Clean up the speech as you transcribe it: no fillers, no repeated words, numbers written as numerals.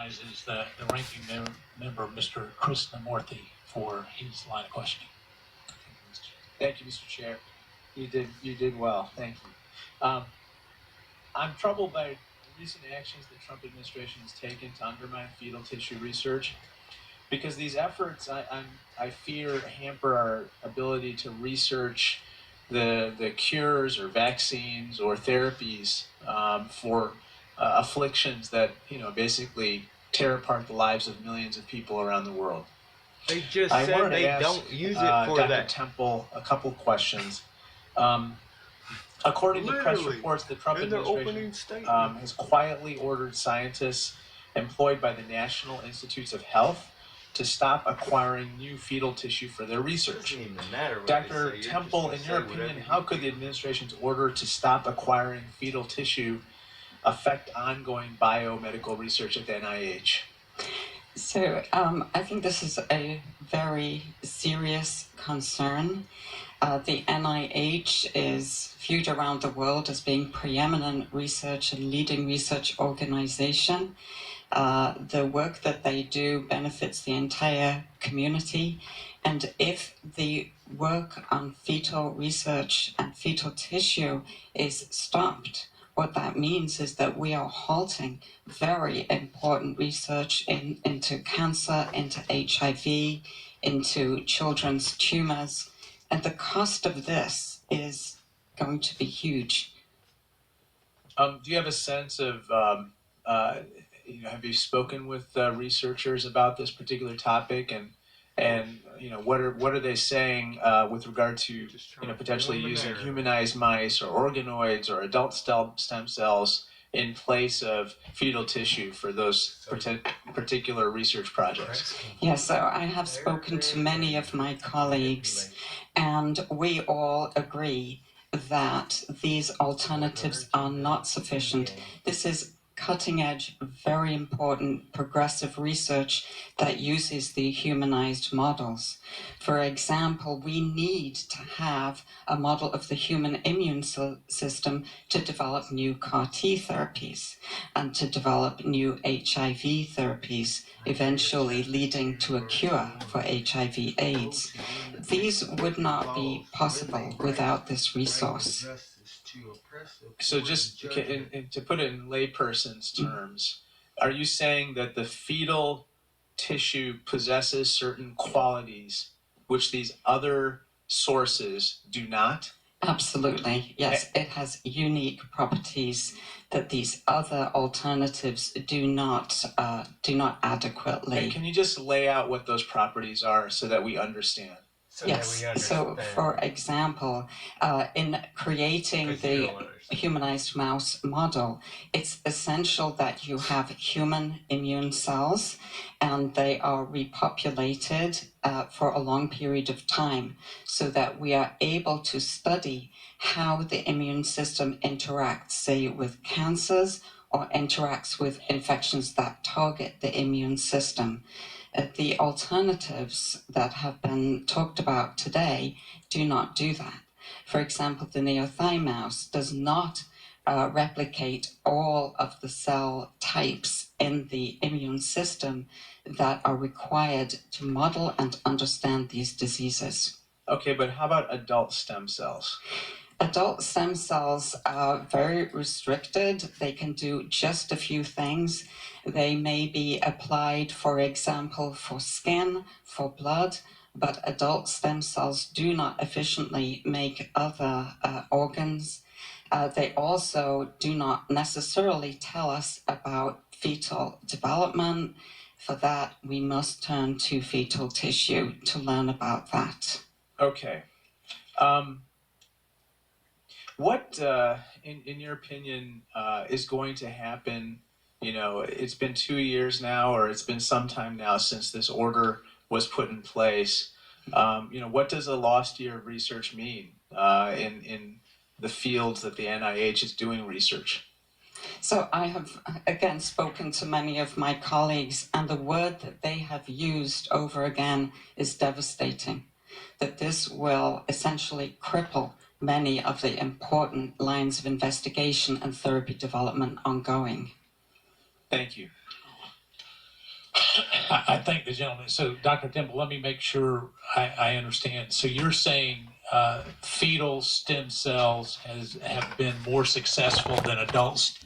Is the ranking member, Mr. Krishnamurthy, for his line of questioning. Thank you, Mr. Chair. You did well. Thank you. I'm troubled by recent actions the Trump administration has taken to undermine fetal tissue research, because these efforts, I fear, hamper our ability to research the cures or vaccines or therapies for afflictions that basically tear apart the lives of millions of people around the world. They just I said wanted to they ask don't use it for Dr. that. Temple a couple questions. According to press reports, the Trump administration has quietly ordered scientists employed by the National Institutes of Health to stop acquiring new fetal tissue for their research. Dr. Temple, in your opinion, how could the administration's order to stop acquiring fetal tissue affect ongoing biomedical research at the NIH? So I think this is a very serious concern. The NIH is viewed around the world as being preeminent research and leading research organization. The work that they do benefits the entire community. And if the work on fetal research and fetal tissue is stopped, what that means is that we are halting very important research into cancer, into HIV, into children's tumors. And the cost of this is going to be huge. Do you have a sense of, have you spoken with researchers about this particular topic, and what are they saying with regard to potentially using humanized mice or organoids or adult stem cells in place of fetal tissue for those particular research projects? Yes, so I have spoken to many of my colleagues, and we all agree that these alternatives are not sufficient. This is cutting-edge, very important, progressive research that uses the humanized models. For example, we need to have a model of the human immune system to develop new CAR T therapies and to develop new HIV therapies, eventually leading to a cure for HIV/AIDS. These would not be possible without this resource. So just to put it in layperson's terms, are you saying that the fetal tissue possesses certain qualities which these other sources do not? Absolutely, yes. It has unique properties that these other alternatives do not adequately. And can you just lay out what those properties are so that we understand? Yes, so for example, in creating the humanized mouse model, it's essential that you have human immune cells and they are repopulated for a long period of time so that we are able to study how the immune system interacts, say, with cancers or interacts with infections that target the immune system. The alternatives that have been talked about today do not do that. For example, the neothai mouse does not replicate all of the cell types in the immune system that are required to model and understand these diseases. Okay, but how about adult stem cells? Adult stem cells are very restricted. They can do just a few things. They may be applied, for example, for skin, for blood, but adult stem cells do not efficiently make other organs. They also do not necessarily tell us about fetal development. For that, we must turn to fetal tissue to learn about that. Okay. What, in your opinion, is going to happen? It's been 2 years now, or it's been some time now since this order was put in place. What does a lost year of research mean in the fields that the NIH is doing research? So I have, again, spoken to many of my colleagues, and the word that they have used over again is devastating. That this will essentially cripple many of the important lines of investigation and therapy development ongoing. Thank you. I thank the gentleman. So, Dr. Temple, let me make sure I understand. So, you're saying fetal stem cells have been more successful than adult stem